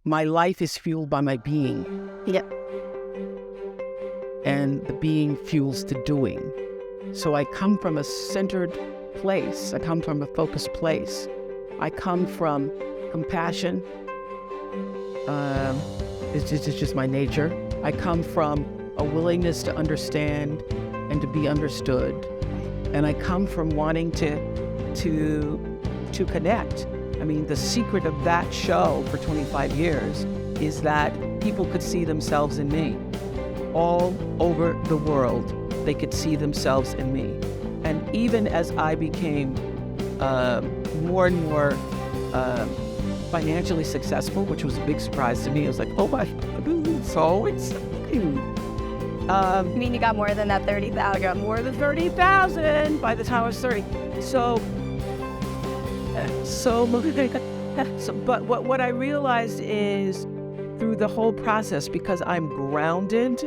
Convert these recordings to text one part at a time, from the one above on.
my life is fueled by my being. Yep. And the being fuels the doing. So I come from a centered place. I come from a focused place. I come from compassion. It's just my nature. I come from a willingness to understand and to be understood. And I come from wanting to connect. I mean, the secret of that show for 25 years is that people could see themselves in me. All over the world, they could see themselves in me. And even as I became more and more financially successful, which was a big surprise to me, I was like, oh my God, this is so exciting. You mean you got more than that 30,000? I got more than 30,000 by the time I was 30. But what I realized is through the whole process, because I'm grounded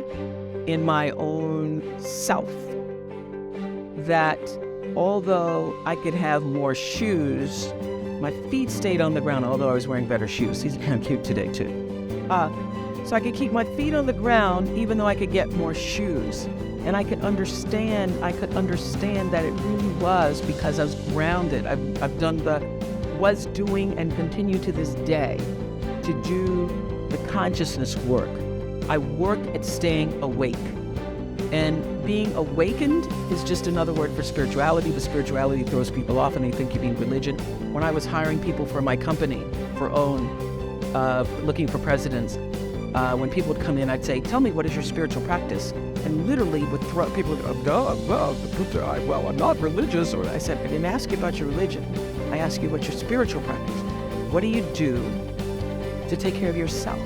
in my own self, that although I could have more shoes, my feet stayed on the ground, although I was wearing better shoes. These are kind of cute today too. So I could keep my feet on the ground even though I could get more shoes. And I could understand that it really was because I was grounded. I've done was doing and continue to this day to do the consciousness work. I work at staying awake. And being awakened is just another word for spirituality, but spirituality throws people off and they think you mean religion. When I was hiring people for my company, for OWN, looking for presidents, when people would come in, I'd say, tell me, what is your spiritual practice? And literally would throw, people would go, well, I'm not religious. Or I said, I didn't ask you about your religion. I asked you what's your spiritual practice. What do you do to take care of yourself?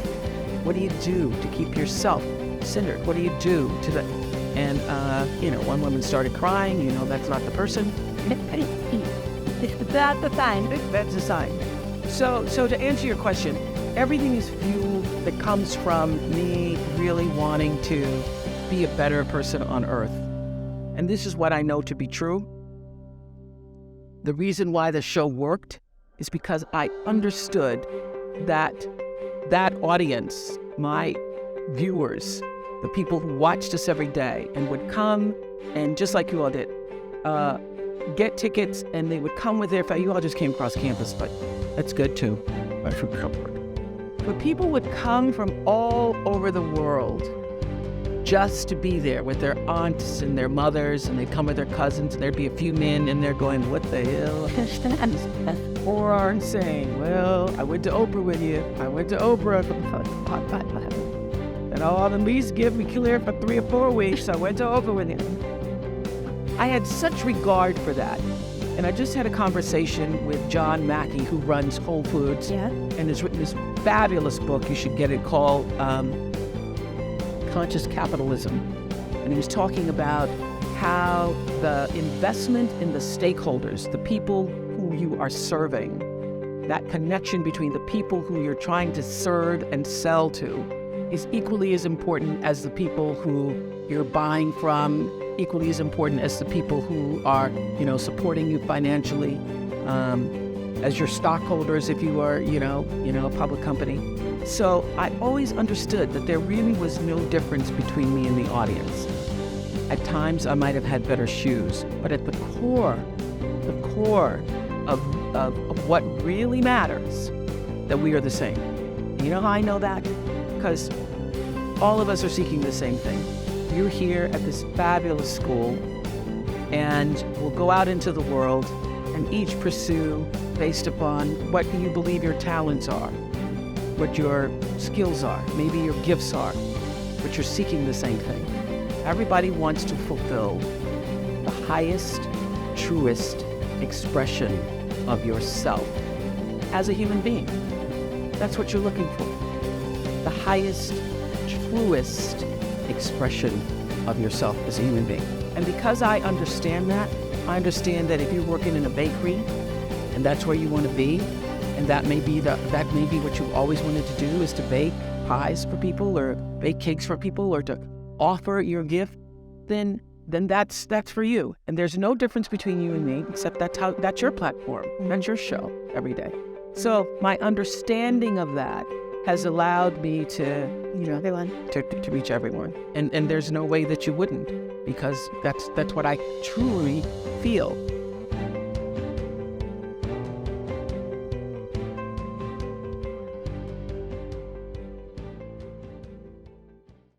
What do you do to keep yourself centered? What do you do to the... And, one woman started crying, that's not the person. That's a sign. That's a sign. So to answer your question, everything is fuel that comes from me really wanting to be a better person on earth. And this is what I know to be true. The reason why the show worked is because I understood that audience, my viewers, the people who watched us every day and would come and just like you all did, get tickets, and they would come with their family. You all just came across campus, but that's good too. I forgot. But people would come from all over the world just to be there with their aunts and their mothers, and they'd come with their cousins, and there'd be a few men in there going, what the hell? Or aren't saying, well, I went to Oprah with you. I went to Oprah. And all the lease give me clear for 3 or 4 weeks. I went to Oprah with you. I had such regard for that. And I just had a conversation with John Mackey, who runs Whole Foods, and has written this fabulous book. You should get it, called Conscious Capitalism. And he was talking about how the investment in the stakeholders, the people who you are serving, that connection between the people who you're trying to serve and sell to, is equally as important as the people who you're buying from, equally as important as the people who are, supporting you financially, as your stockholders if you are, a public company. So I always understood that there really was no difference between me and the audience. At times I might have had better shoes, but at the core of what really matters, that we are the same. You know how I know that? Because all of us are seeking the same thing. You're here at this fabulous school, and we'll go out into the world and each pursue based upon what you believe your talents are, what your skills are, maybe your gifts are, but you're seeking the same thing. Everybody wants to fulfill the highest, truest expression of yourself as a human being. That's what you're looking for. The highest, truest expression of yourself as a human being. And because I understand that if you're working in a bakery and that's where you want to be, and that may be what you always wanted to do, is to bake pies for people or bake cakes for people or to offer your gift, then that's for you. And there's no difference between you and me, except that's your platform. That's your show every day. So my understanding of that has allowed me to, Everyone. to reach everyone. And there's no way that you wouldn't, because that's what I truly feel.